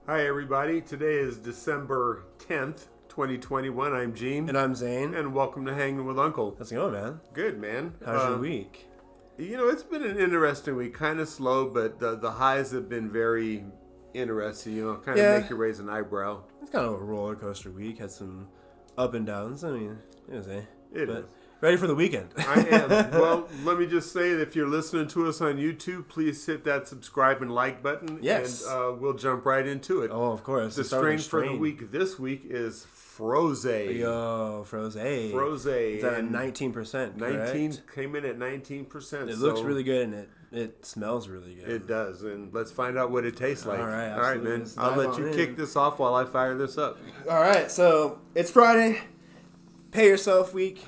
Hi, everybody. Today is December 10th, 2021. I'm Gene. And I'm Zane. And welcome to Hanging with Uncle. How's it going, man? Good, man. How's your week? It's been an interesting week. Kind of slow, but the highs have been very interesting. Kind of make you raise an eyebrow. It's kind of a roller coaster week. Had some up and downs. I mean, it was It is. Ready for the weekend. I am. Well, let me just say that if you're listening to us on YouTube, please hit that subscribe and like button. Yes. And we'll jump right into it. Oh, of course. The strain for the week this week is Froze. Yo, Froze. Froze. Is that at 19%? 19 came in at 19%. It looks really good and it smells really good. It does, and let's find out what it tastes like. All right, man. Let's I'll dive let you on kick in. this off while I fire this up. All right, so it's Friday. Pay yourself week.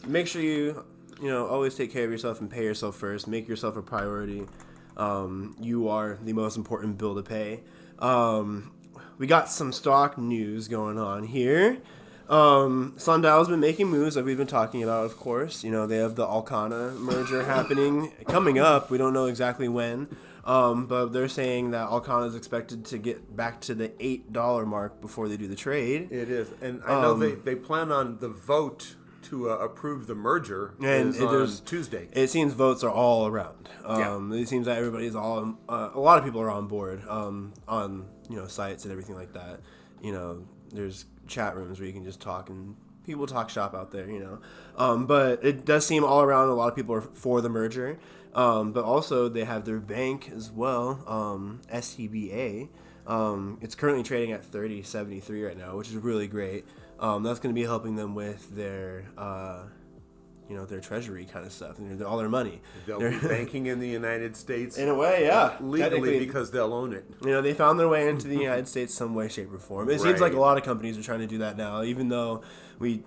Make sure you always take care of yourself and pay yourself first. Make yourself a priority. You are the most important bill to pay. We got some stock news going on here. Sundial's been making moves that we've been talking about, of course. They have the Alcana merger coming up. We don't know exactly when. But they're saying that Alcana is expected to get back to the $8 mark before they do the trade. It is, and I know they plan on the vote to approve the merger on Tuesday. It seems votes are all around. It seems that everybody's all a lot of people are on board on sites and everything like that. There's chat rooms where you can just talk and people talk shop out there. But it does seem all around a lot of people are for the merger. But also they have their bank as well, STBA. It's currently trading at 30.73 right now, which is really great. That's going to be helping them with their, their treasury kind of stuff, and all their money. They'll be banking in the United States. In a way, yeah. Legally, because they'll own it. They found their way into the United States some way, shape, or form. It seems like a lot of companies are trying to do that now, even though we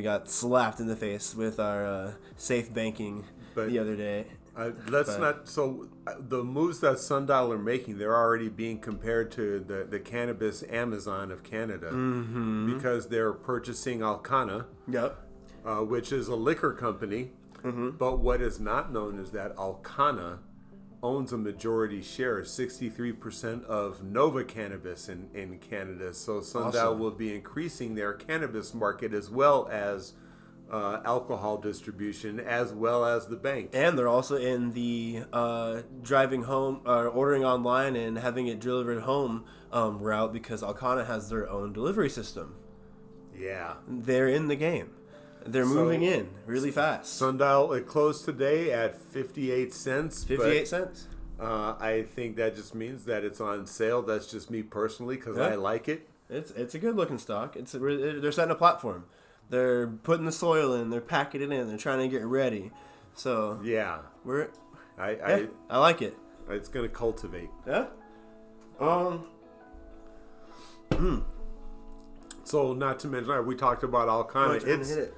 got slapped in the face with our safe banking the other day. The moves that Sundial are making, they're already being compared to the cannabis Amazon of Canada, because they're purchasing Alcana, which is a liquor company. But what is not known is that Alcana owns a majority share, 63% of Nova Cannabis in Canada. So Sundial will be increasing their cannabis market as well as alcohol distribution, as well as the bank. And they're also in the driving home or ordering online and having it delivered home route, because Alcana has their own delivery system. Yeah. They're in the game. They're moving in really fast. Sundial, it closed today at 58 cents. 58 cents? I think that just means that it's on sale. That's just me personally, because I like it. It's a good looking stock. They're setting a platform. They're putting the soil in. They're packing it in. They're trying to get ready. So yeah, I like it. It's gonna cultivate. Yeah. So not to mention, we talked about Alcana.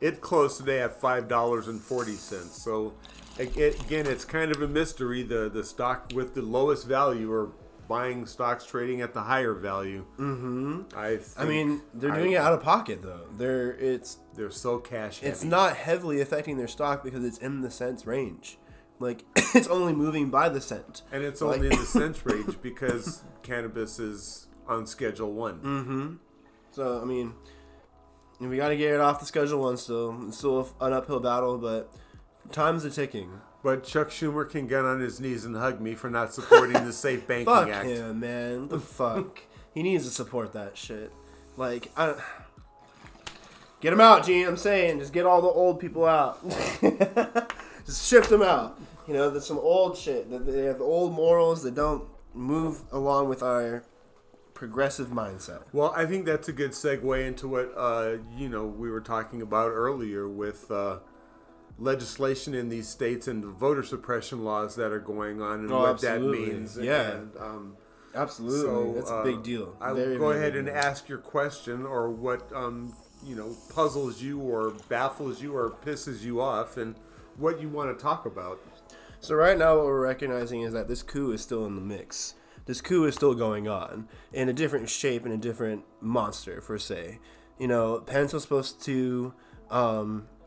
It closed today at $5.40. So again, it's kind of a mystery. The stock with the lowest value are buying stocks trading at the higher value. I mean, they're doing it out of pocket though. They're so cash heavy. It's not heavily affecting their stock because it's in the cents range. Like, it's only moving by the cent. And it's only in the cents range because cannabis is on Schedule 1. So, I mean, we got to get it off the Schedule 1 still. It's still an uphill battle, but time's a-ticking. But Chuck Schumer can get on his knees and hug me for not supporting the Safe Banking Act. Fuck him, man. The fuck? He needs to support that shit. Like, get him out, Gene. I'm saying, just get all the old people out. Just shift them out. There's some old shit. They have old morals that don't move along with our progressive mindset. Well, I think that's a good segue into what we were talking about earlier with legislation in these states and the voter suppression laws that are going on and what that means. Yeah. And, absolutely. That's a big deal. I'll go ahead and ask your question, or what puzzles you or baffles you or pisses you off, and what you want to talk about. So right now what we're recognizing is that this coup is still in the mix. This coup is still going on in a different shape and a different monster, per se. Pence was supposed to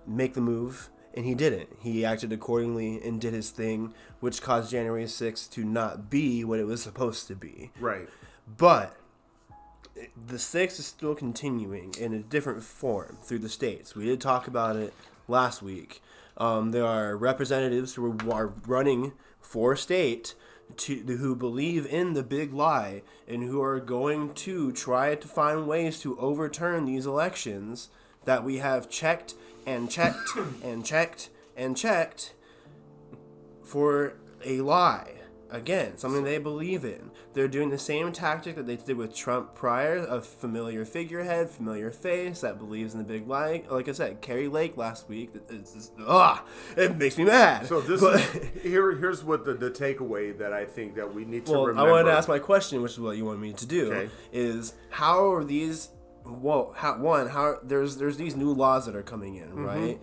make the move And he didn't. He acted accordingly and did his thing, which caused January 6th to not be what it was supposed to be. Right. But the 6th is still continuing in a different form through the states. We did talk about it last week. There are representatives who are running for state who believe in the big lie and who are going to try to find ways to overturn these elections that we have checked and checked and checked and checked for a lie. Again, something they believe in. They're doing the same tactic that they did with Trump prior, a familiar figurehead, familiar face that believes in the big lie. Like I said, Carrie Lake last week, it makes me mad. So here's what the takeaway that I think that we need to remember. I wanted to ask my question, which is what you want me to do, is how are these, there's these new laws that are coming in, right?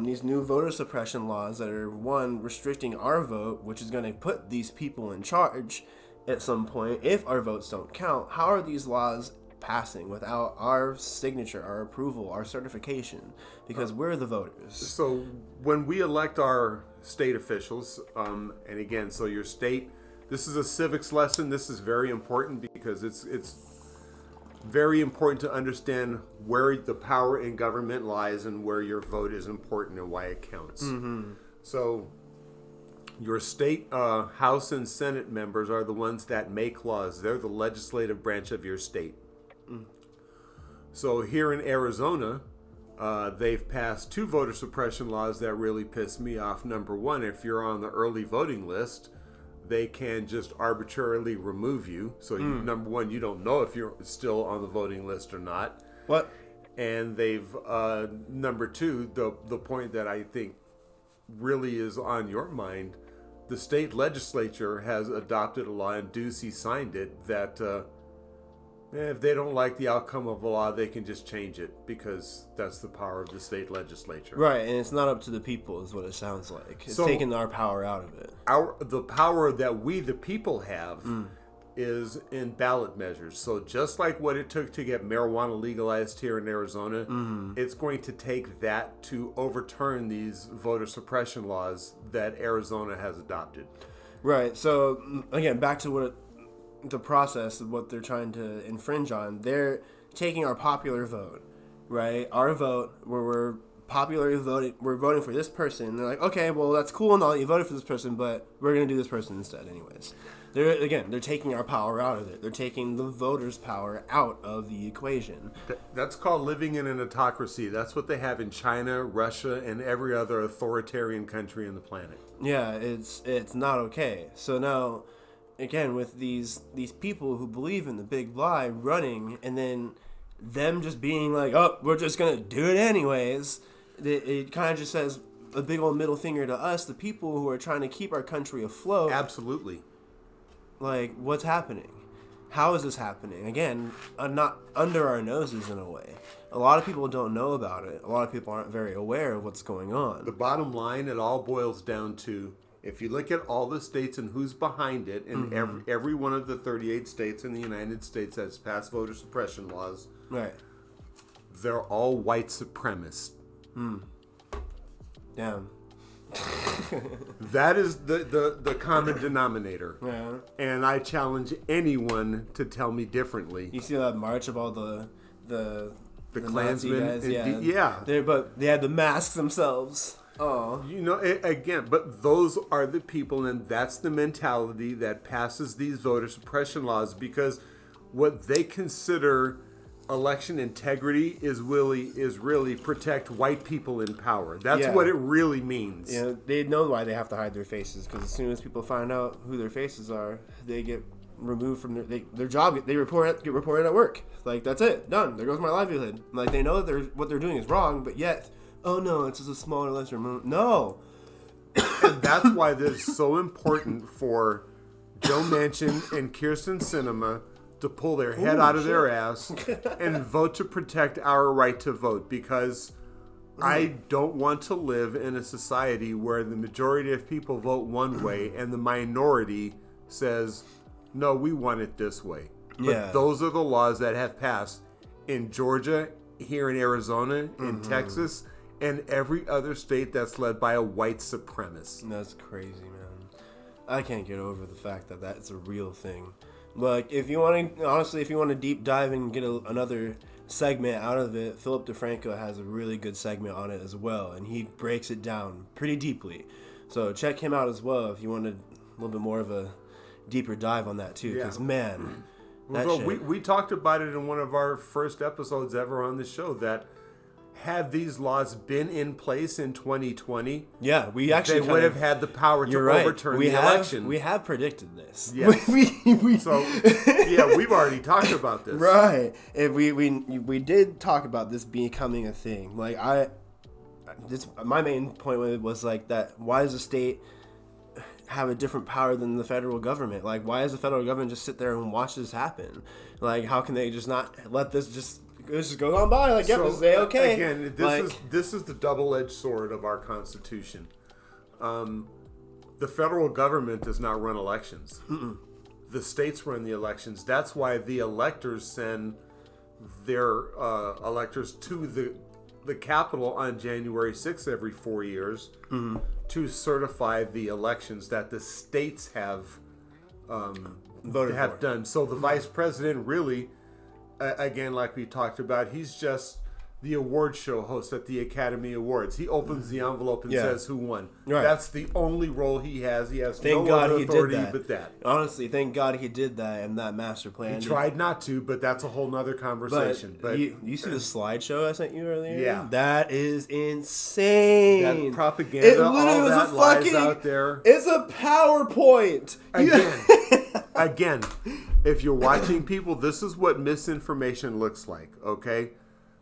These new voter suppression laws that are, one, restricting our vote, which is going to put these people in charge at some point if our votes don't count. How are these laws passing without our signature, our approval, our certification? Because we're the voters. So when we elect our state officials, and again, so your state, this is a civics lesson. This is very important because it's very important to understand where the power in government lies and where your vote is important and why it counts. So your state House and Senate members are the ones that make laws. They're the legislative branch of your state. So here in Arizona, they've passed 2 voter suppression laws that really piss me off. Number one, if you're on the early voting list, they can just arbitrarily remove you. So number one, you don't know if you're still on the voting list or not. What? And they've number two, the point that I think really is on your mind, the state legislature has adopted a law, and Ducey signed it, that if they don't like the outcome of a law, they can just change it, because that's the power of the state legislature. Right, and it's not up to the people, is what it sounds like. It's taking our power out of it. The power that we, the people, have is in ballot measures. So just like what it took to get marijuana legalized here in Arizona, it's going to take that to overturn these voter suppression laws that Arizona has adopted. Right, so again, back to the process of what they're trying to infringe on. They're taking our popular vote, right? Our vote, where we're popularly voting, we're voting for this person. And they're like, okay, well, that's cool and all, you voted for this person, but we're going to do this person instead anyways. They're taking our power out of it. They're taking the voters' power out of the equation. That's called living in an autocracy. That's what they have in China, Russia, and every other authoritarian country on the planet. Yeah, it's not okay. So now, again, with these people who believe in the big lie running, and then them just being like, oh, we're just going to do it anyways, it kind of just says a big old middle finger to us, the people who are trying to keep our country afloat. Absolutely. Like, what's happening? How is this happening? Again, not under our noses in a way. A lot of people don't know about it. A lot of people aren't very aware of what's going on. The bottom line, it all boils down to, if you look at all the states and who's behind it, and every one of the 38 states in the United States that's passed voter suppression laws, right, they're all white supremacists. Damn. That is the common denominator. Yeah. And I challenge anyone to tell me differently. You see that march of all the Klansmen? guys? Yeah. Yeah. But they had the masks themselves. Oh. You know, again, but those are the people, and that's the mentality that passes these voter suppression laws, because what they consider election integrity is really protect white people in power. That's what it really means. Yeah, they know why they have to hide their faces, because as soon as people find out who their faces are, they get removed from their job. They get reported at work. Like, that's it, done. There goes my livelihood. Like, they know that what they're doing is wrong, but yet, oh no, it's just a smaller, lesser amount. No. And that's why this is so important for Joe Manchin and Kyrsten Sinema to pull their head out of their ass and vote to protect our right to vote, because I don't want to live in a society where the majority of people vote one way and the minority says, no, we want it this way. But those are the laws that have passed in Georgia, here in Arizona, in Texas, and every other state that's led by a white supremacist. That's crazy, man. I can't get over the fact that that's a real thing. Like, if you want to deep dive and get another segment out of it, Philip DeFranco has a really good segment on it as well, and he breaks it down pretty deeply. So check him out as well if you wanted a little bit more of a deeper dive on that too. Because man, we talked about it in one of our first episodes ever on the show that had these laws been in place in 2020, they would have had the power to overturn the election. We have predicted this. Yeah. We've already talked about this. Right. And we did talk about this becoming a thing. Like my main point was like that. Why does the state have a different power than the federal government? Like, why does the federal government just sit there and watch this happen? Like, how can they just not let this just go on by? Like, this is okay. Again, this is the double-edged sword of our Constitution. The federal government does not run elections. The states run the elections. That's why the electors send their electors to the Capitol on January 6th every 4 years to certify the elections that the states have done. So the vice president really, again, like we talked about, he's just the award show host at the Academy Awards. He opens the envelope and says who won. Right. That's the only role he has. He has no other authority but that. Honestly, thank God he did that in that master plan. He tried not to, but that's a whole nother conversation. But you see the slideshow I sent you earlier? Yeah. That is insane. That propaganda, all that lies out there. It's a PowerPoint. Again, if you're watching people, this is what misinformation looks like, okay?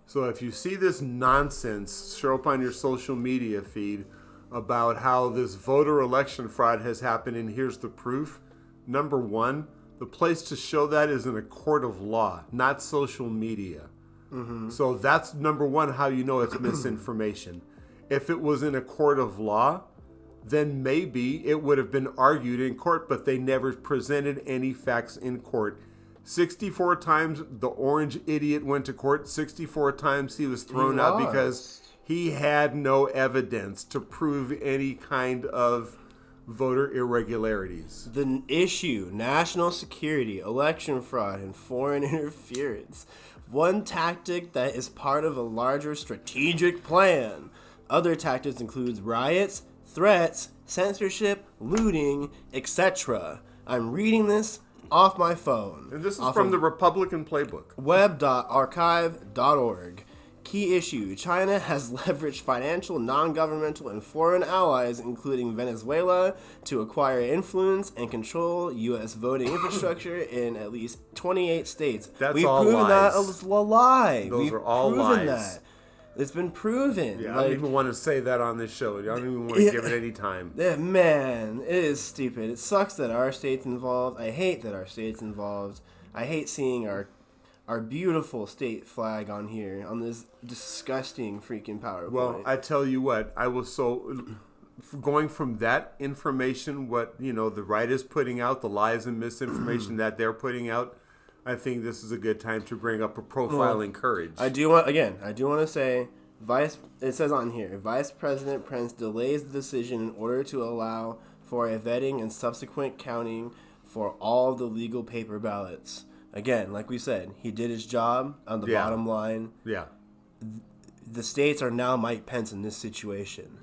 So if you see this nonsense show up on your social media feed about how this voter election fraud has happened and here's the proof, number one, the place to show that is in a court of law, not social media. So that's number one, how you know it's misinformation. If it was in a court of law, then maybe it would have been argued in court, but they never presented any facts in court. 64 times the orange idiot went to court. 64 times he was thrown out because he had no evidence to prove any kind of voter irregularities. The issue, national security, election fraud, and foreign interference. One tactic that is part of a larger strategic plan. Other tactics include riots, threats, censorship, looting, etc. I'm reading this off my phone. And this is from the Republican Playbook. Web.archive.org. Key issue: China has leveraged financial, non-governmental, and foreign allies, including Venezuela, to acquire influence and control U.S. voting infrastructure in at least 28 states. We've all proven lies. That a lie. Those are all lies. That. It's been proven. Yeah, I don't even want to say that on this show. I don't even want to give it any time. Man, it is stupid. It sucks that our state's involved. I hate that our state's involved. I hate seeing our beautiful state flag on here, on this disgusting freaking PowerPoint. Well, I tell you what, I was going from that information, what, the right is putting out, the lies and misinformation that they're putting out, I think this is a good time to bring up a profiling courage. I do want to say, it says on here, Vice President Pence delays the decision in order to allow for a vetting and subsequent counting for all the legal paper ballots. Again, like we said, he did his job on the bottom line. Yeah. The states are now Mike Pence in this situation.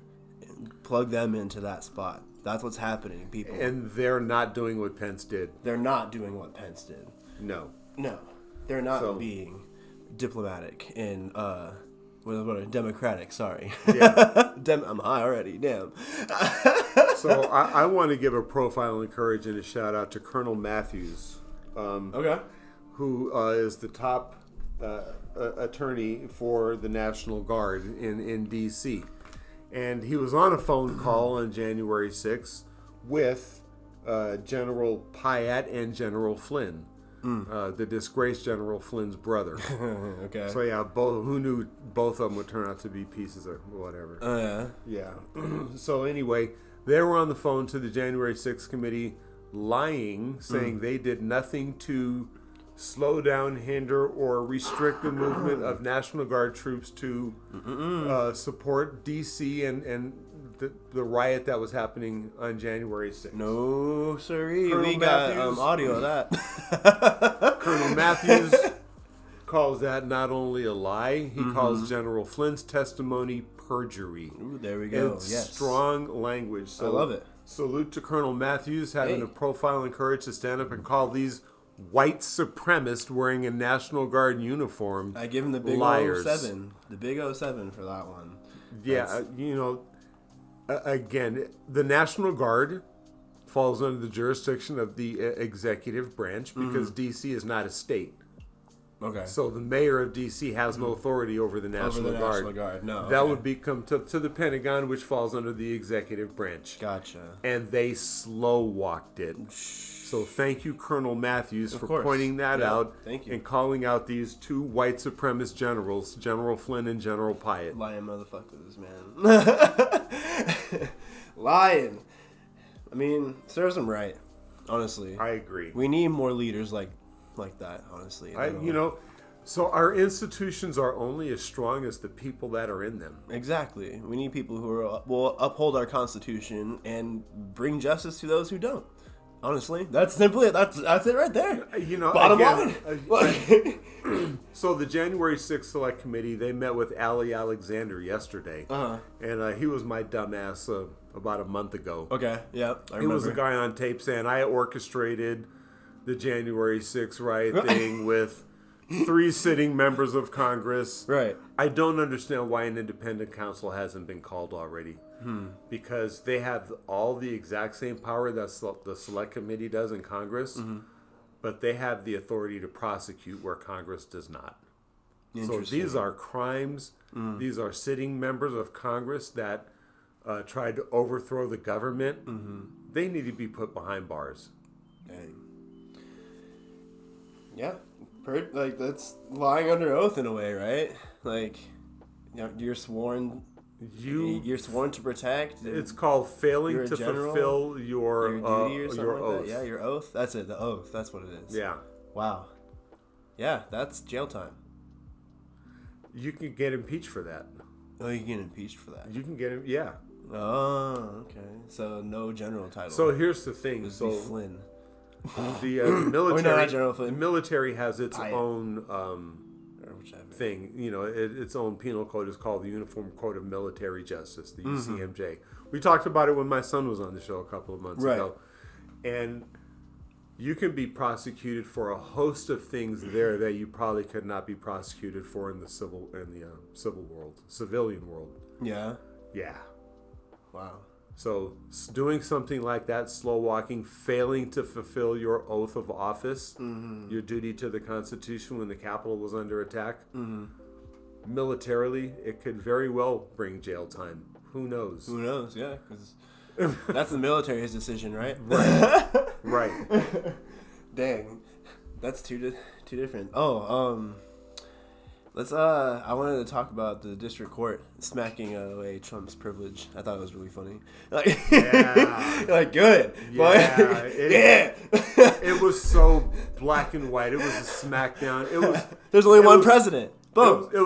Plug them into that spot. That's what's happening, people. And they're not doing what Pence did. They're not doing what Pence did. No. They're not being diplomatic and democratic. Sorry. Yeah. I'm high already. Damn. So I want to give a profile and courage and a shout out to Colonel Matthews. Who is the top attorney for the National Guard in D.C. And he was on a phone call on January 6th with General Pyatt and General Flynn. The disgraced General Flynn's brother. Okay. So yeah, who knew both of them would turn out to be pieces of whatever. Yeah. So anyway, they were on the phone to the January 6th committee, lying, saying they did nothing to slow down, hinder, or restrict the movement of National Guard troops to support D.C. and the riot that was happening on January 6th. No, sirree. Colonel We got Matthews. audio of that. Colonel Matthews calls that not only a lie, he calls General Flynn's testimony perjury. Ooh, there we go. It's yes. strong language. So I love it. Salute to Colonel Matthews having the profile and courage to stand up and call these white supremacists wearing a National Guard uniform I give him the big liars. 07. The big 07 for that one. Yeah, again, the National Guard falls under the jurisdiction of the executive branch because D.C. is not a state. Okay. So the mayor of D.C. has no authority over the National Guard. National Guard. No. That would become to the Pentagon, which falls under the executive branch. Gotcha. And they slow walked it. So thank you, Colonel Matthews, for pointing that out. Thank you. And calling out these two white supremacist generals, General Flynn and General Pyatt. Lying motherfuckers, man. Lying. I mean, serves them right. Honestly. I agree. We need more leaders like that, honestly. So our institutions are only as strong as the people that are in them. Exactly. We need people who will uphold our Constitution and bring justice to those who don't. Honestly, that's simply it. That's it right there. Bottom line. So the January 6th Select Committee, they met with Ali Alexander yesterday, and he was my dumbass about a month ago. Okay, yeah, I remember. He was the guy on tape saying I orchestrated the January 6th riot thing with 3 sitting members of Congress. Right. I don't understand why an independent counsel hasn't been called already. Because they have all the exact same power that the Select Committee does in Congress, but they have the authority to prosecute where Congress does not. So these are crimes. These are sitting members of Congress that tried to overthrow the government. They need to be put behind bars. Dang. Yeah. Like, that's lying under oath in a way, right? Like, you're sworn... You're sworn to protect. It's called failing to fulfill your duty or something your like oath. That. Yeah, your oath. That's it. The oath. That's what it is. Yeah. Wow. Yeah, that's jail time. You can get impeached for that. Oh, you can get impeached for that. You can get him. Yeah. Oh, okay. So no general title. So here's the thing. So Flynn. The military. General Flynn. The military has its own thing. Its own penal code is called the Uniform Code of Military Justice, the UCMJ. We talked about it when my son was on the show a couple of months ago, and you can be prosecuted for a host of things there that you probably could not be prosecuted for in the civilian world. Yeah. Yeah. Wow. So doing something like that, slow walking, failing to fulfill your oath of office, your duty to the Constitution when the Capitol was under attack, militarily, it could very well bring jail time. Who knows? Who knows? Yeah, because that's the military's decision, right? Right. Dang, that's two different. Oh, let's. I wanted to talk about the district court smacking away Trump's privilege. I thought it was really funny. Like good. Yeah. It was so black and white. It was a smackdown. It was. There's only one president. Boom. It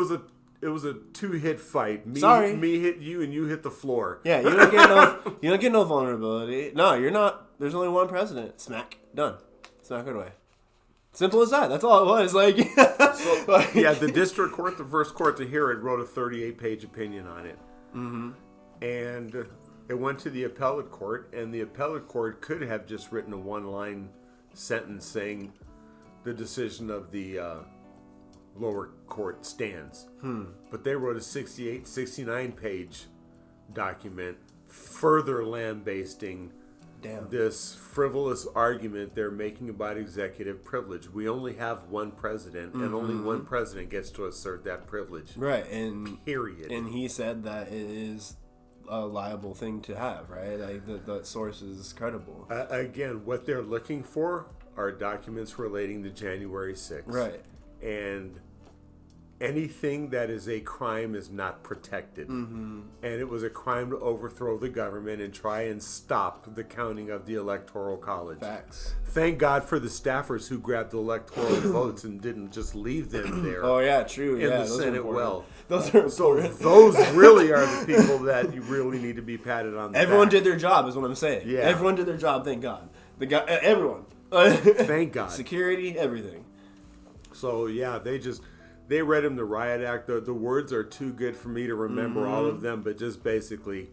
was a 2-hit fight. Me hit you, and you hit the floor. Yeah, you don't get no vulnerability. No, you're not. There's only one president. Smack. Done. Smack it away. Simple as that. That's all it was. The district court, the first court to hear it, wrote a 38-page opinion on it. And it went to the appellate court, and the appellate court could have just written a one-line sentence saying the decision of the lower court stands. But they wrote a 68, 69-page document further lambasting this frivolous argument they're making about executive privilege. We only have one president, and only one president gets to assert that privilege. Right, and period. And he said that it is a liable thing to have, right? Like the source is credible. Again, what they're looking for are documents relating to January 6th. Right. And anything that is a crime is not protected. And it was a crime to overthrow the government and try and stop the counting of the Electoral College. Facts. Thank God for the staffers who grabbed the electoral votes and didn't just leave them there. Oh, yeah, true. In yeah, the Senate well. Those are So important. those really are the people that you really need to be patted on the Everyone back. did their job, is what I'm saying. Yeah. Everyone did their job, thank God. Everyone. Thank God. Security, everything. So, yeah, they read him the Riot Act. The words are too good for me to remember all of them, but just basically,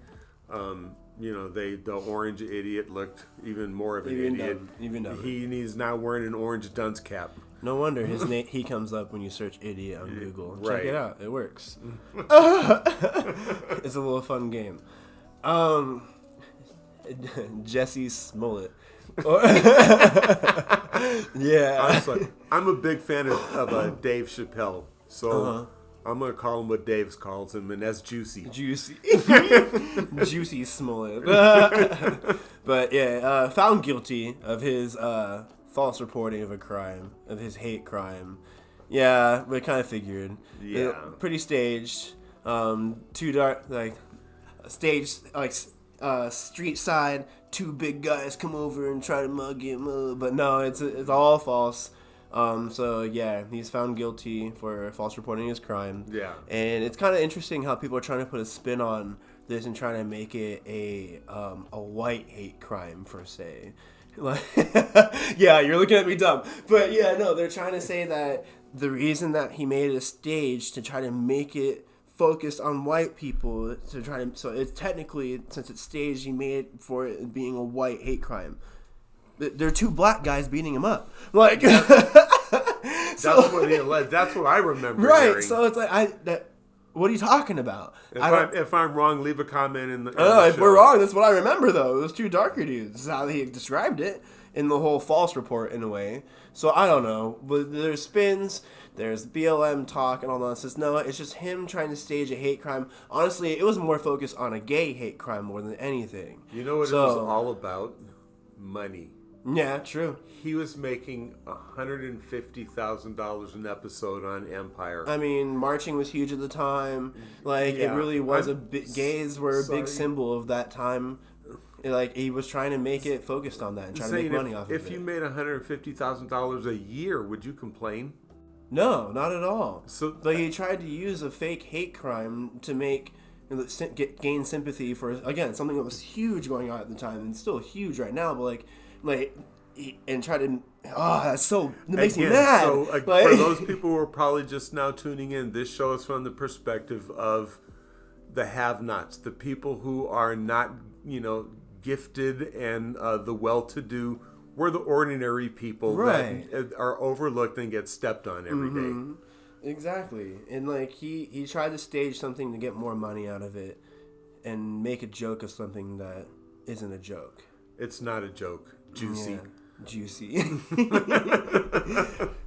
the orange idiot looked even more of an idiot. Even dumber. He's now wearing an orange dunce cap. No wonder his name. He comes up when you search idiot on Google. Check Right. it out. It works. It's a little fun game. Jesse Smollett. Yeah. I'm a big fan of Dave Chappelle, so I'm gonna call him what Dave calls him, and that's Juicy. Juicy Smollett. But yeah, found guilty of his false reporting of a crime, of his hate crime. Yeah, but kind of figured. Yeah. Pretty staged. Too dark, like staged, like street side. Two big guys come over and try to mug him, but no, it's all false. So yeah, he's found guilty for false reporting his crime. Yeah. And it's kind of interesting how people are trying to put a spin on this and trying to make it a white hate crime per se. Like, yeah, you're looking at me dumb, but yeah, no, they're trying to say that the reason that he made a stage to try to make it focused on white people so it's technically, since it's staged, he made it for it being a white hate crime. There are two black guys beating him up, like That's what I remember. right. Hearing. So it's like what are you talking about? If I'm wrong, leave a comment in the. If we're wrong, that's what I remember though. Those two darker dudes. This is how he described it in the whole false report in a way. So I don't know, but there's spins. There's BLM talk and all that. Says no, it's just him trying to stage a hate crime. Honestly, it was more focused on a gay hate crime more than anything. You know what it was all about? Money. Yeah, true. He was making $150,000 an episode on Empire. I mean, marching was huge at the time. Like, it really was gays were a big symbol of that time. Like, he was trying to make it focused on that and trying to make money off of it. If you made $150,000 a year, would you complain? No, not at all. So, but he tried to use a fake hate crime to gain sympathy for, again, something that was huge going on at the time and still huge right now. But and try to. It makes me mad. So, for those people who are probably just now tuning in, this show is from the perspective of the have-nots, the people who are not, gifted and the well-to-do. We're the ordinary people that are overlooked and get stepped on every day. Exactly. And he tried to stage something to get more money out of it and make a joke of something that isn't a joke. It's not a joke. Juicy. Yeah, juicy.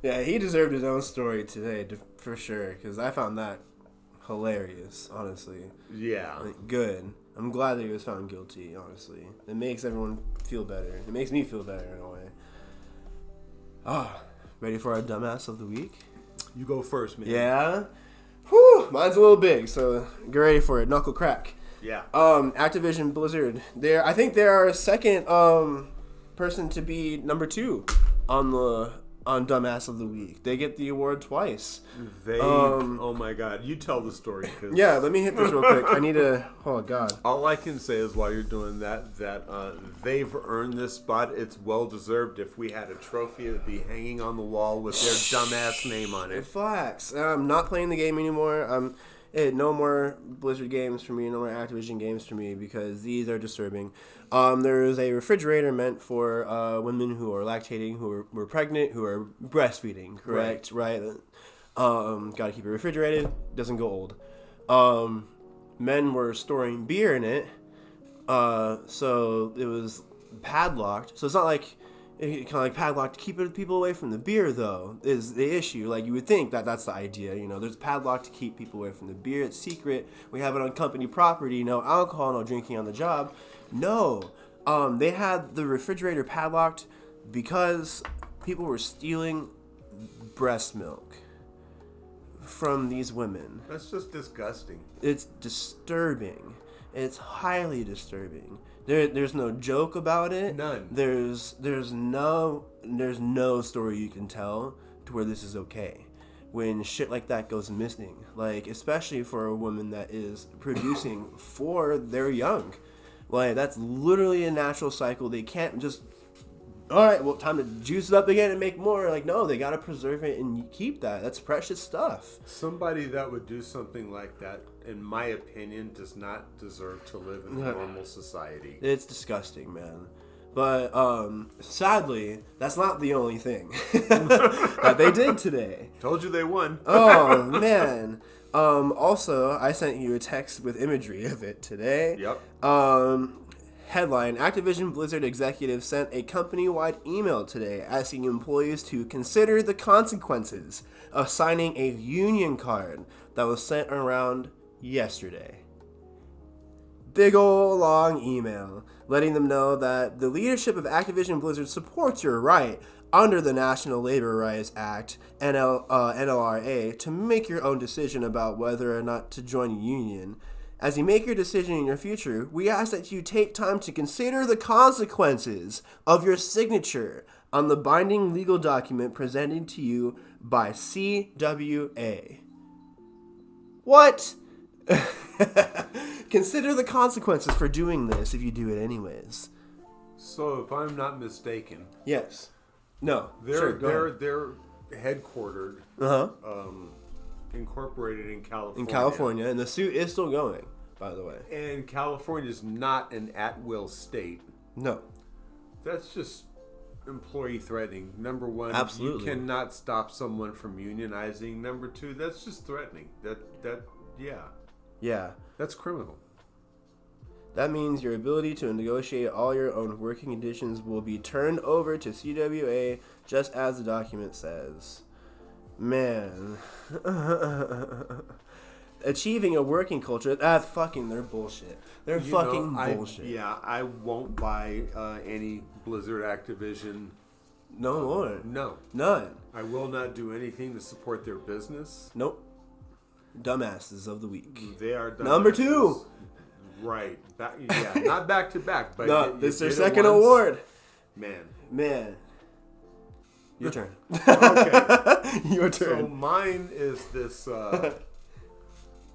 Yeah, he deserved his own story today for sure, because I found that hilarious, honestly. Yeah. Good. I'm glad that he was found guilty, honestly. It makes everyone feel better. It makes me feel better in a way. Ready for our dumbass of the week? You go first, man. Yeah? Whew, mine's a little big, so get ready for it. Knuckle crack. Yeah. Activision Blizzard. I think they're our second person to be number 2 on Dumbass of the Week. They get the award twice. Oh my God. You tell the story. Yeah, let me hit this real quick. I need to... Oh, God. All I can say is while you're doing that they've earned this spot. It's well-deserved. If we had a trophy, it would be hanging on the wall with their dumbass name on it. Flax. I'm not playing the game anymore. No more Blizzard games for me, no more Activision games for me, because these are disturbing. There is a refrigerator meant for women who are lactating, who are pregnant, who are breastfeeding, correct? Right. Got to keep it refrigerated, doesn't go old. Men were storing beer in it, so it was padlocked. So it's not like... Kind of like padlock to keep people away from the beer, though, is the issue. Like, you would think that's the idea. There's padlock to keep people away from the beer. It's secret. We have it on company property. No alcohol, no drinking on the job. No. They had the refrigerator padlocked because people were stealing breast milk from these women. That's just disgusting. It's disturbing. It's highly disturbing. There's no joke about it. None. There's no story you can tell to where this is okay. When shit like that goes missing, like especially for a woman that is producing for their young, like that's literally a natural cycle. They can't just, all right, well, time to juice it up again and make more. Like, no, they gotta preserve it and keep that. That's precious stuff. Somebody that would do something like that, in my opinion, does not deserve to live in a normal society. It's disgusting, man. But sadly, that's not the only thing that they did today. Told you they won. Oh man. Also, I sent you a text with imagery of it today. Yep. Headline: Activision Blizzard executives sent a company-wide email today asking employees to consider the consequences of signing a union card that was sent around yesterday. Big ol' long email letting them know that the leadership of Activision Blizzard supports your right under the National Labor Rights Act, NLRA, to make your own decision about whether or not to join a union. As you make your decision in your future, we ask that you take time to consider the consequences of your signature on the binding legal document presented to you by CWA. What? Consider the consequences for doing this if you do it anyways. So, if I'm not mistaken, yes, no, they're headquartered, incorporated in California. In California, and the suit is still going, by the way. And California is not an at-will state. No, that's just employee threatening. Number one, absolutely, you cannot stop someone from unionizing. Number two, that's just threatening. Yeah, that's criminal. That means your ability to negotiate all your own working conditions will be turned over to CWA, just as the document says. Man. Achieving a working culture, they're bullshit. They're bullshit. I won't buy any Blizzard Activision. No more. No. None. I will not do anything to support their business. Nope. Dumbasses of the week. They are dumbasses. Number 2. Right. Not back to back, but no, this is their second award. Man. Your turn. Okay. Your turn. So mine is this, I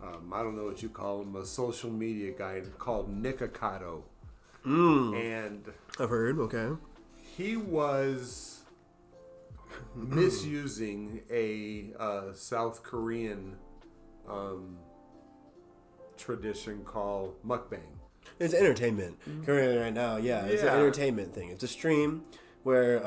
don't know what you call him, a social media guy called Nikocado. And I've heard, okay. He was misusing a South Korean tradition called mukbang. It's entertainment. Currently right now, it's an entertainment thing. It's a stream where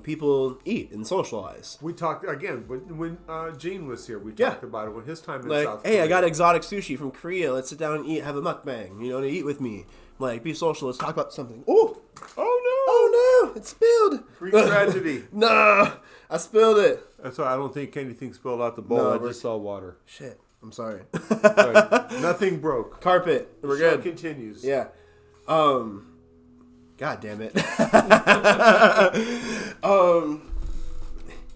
people eat and socialize. We talked, again, when Gene was here, we talked about it when his time in South Korea. Hey, I got exotic sushi from Korea. Let's sit down and eat, have a mukbang, to eat with me. Like, be social, let's talk about something. Oh no, it spilled. Freak tragedy. Nah, I spilled it. That's why I don't think anything spilled out the bowl. No, I just saw water. Shit. I'm sorry. Nothing broke. Carpet. We're good. Continues. Yeah. God damn it.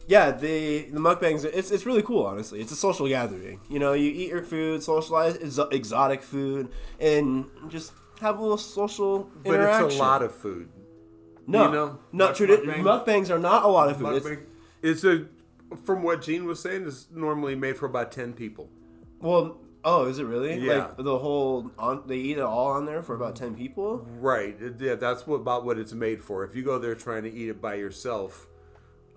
Yeah, the mukbangs. It's really cool. Honestly, it's a social gathering. You eat your food, socialize, exotic food, and just have a little social interaction. But it's a lot of food. No, not true. Mukbangs are not a lot of food. From what Gene was saying, it's normally made for about 10 people. Well, is it really? Yeah. Like they eat it all on there for about 10 people? Right. Yeah, that's about what it's made for. If you go there trying to eat it by yourself,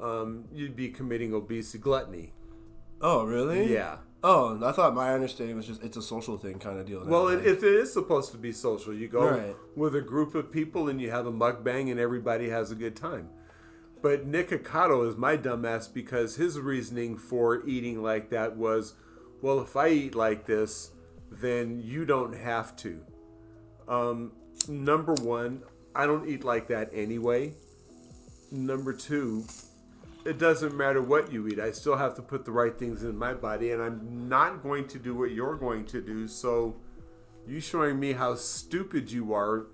you'd be committing obesity, gluttony. Oh, really? Yeah. Oh, I thought my understanding was just it's a social thing kind of deal. Well, it is supposed to be social. You go with a group of people and you have a mukbang and everybody has a good time. But Nikocado is my dumbass because his reasoning for eating like that was, well, if I eat like this, then you don't have to. Number one, I don't eat like that anyway. Number two, it doesn't matter what you eat. I still have to put the right things in my body, and I'm not going to do what you're going to do. So you showing me how stupid you are,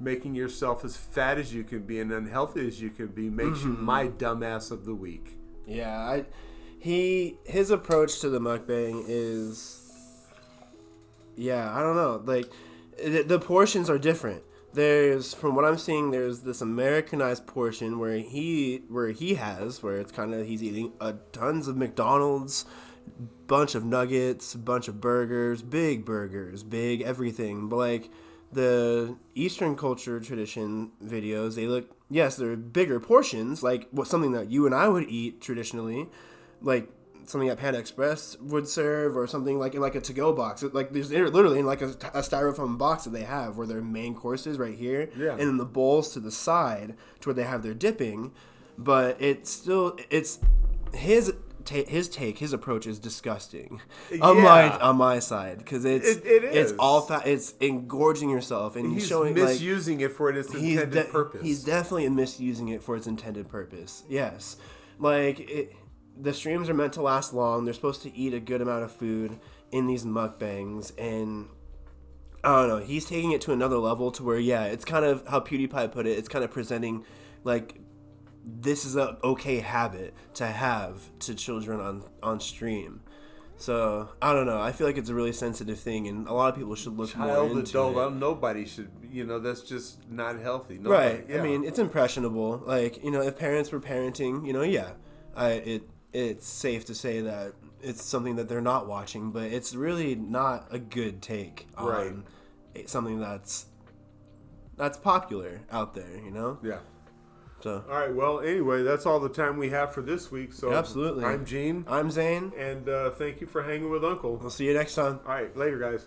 making yourself as fat as you can be and unhealthy as you can be, makes you my dumbass of the week. Yeah, his approach to the mukbang is, I don't know. Like, the portions are different. From what I'm seeing, there's this Americanized portion where he's eating tons of McDonald's, bunch of nuggets, bunch of burgers, big everything. But like the Eastern culture tradition videos, they're bigger portions, like something that you and I would eat traditionally, like something that Panda Express would serve, or something like in like a to-go box. Like they're literally in like a styrofoam box that they have where their main courses right here, and then the bowls to the side to where they have their dipping. But it's his approach is disgusting on my side, because it's all fat. It's engorging yourself, and he's showing misusing it for its intended purpose. He's definitely misusing it for its intended purpose. Yes, the streams are meant to last long. They're supposed to eat a good amount of food in these mukbangs, and I don't know. He's taking it to another level to where, it's kind of how PewDiePie put it. It's kind of presenting like this is an okay habit to have to children on stream. So I don't know. I feel like it's a really sensitive thing, and a lot of people should look more into adult, it. Nobody should. That's just not healthy. Right. Yeah. I mean, it's impressionable. Like, if parents were parenting, it's safe to say that it's something that they're not watching, but it's really not a good take on something that's popular out there, Yeah. So. All right. Well, anyway, that's all the time we have for this week. So absolutely. I'm Gene. I'm Zane. And thank you for hanging with Uncle. We'll see you next time. All right. Later, guys.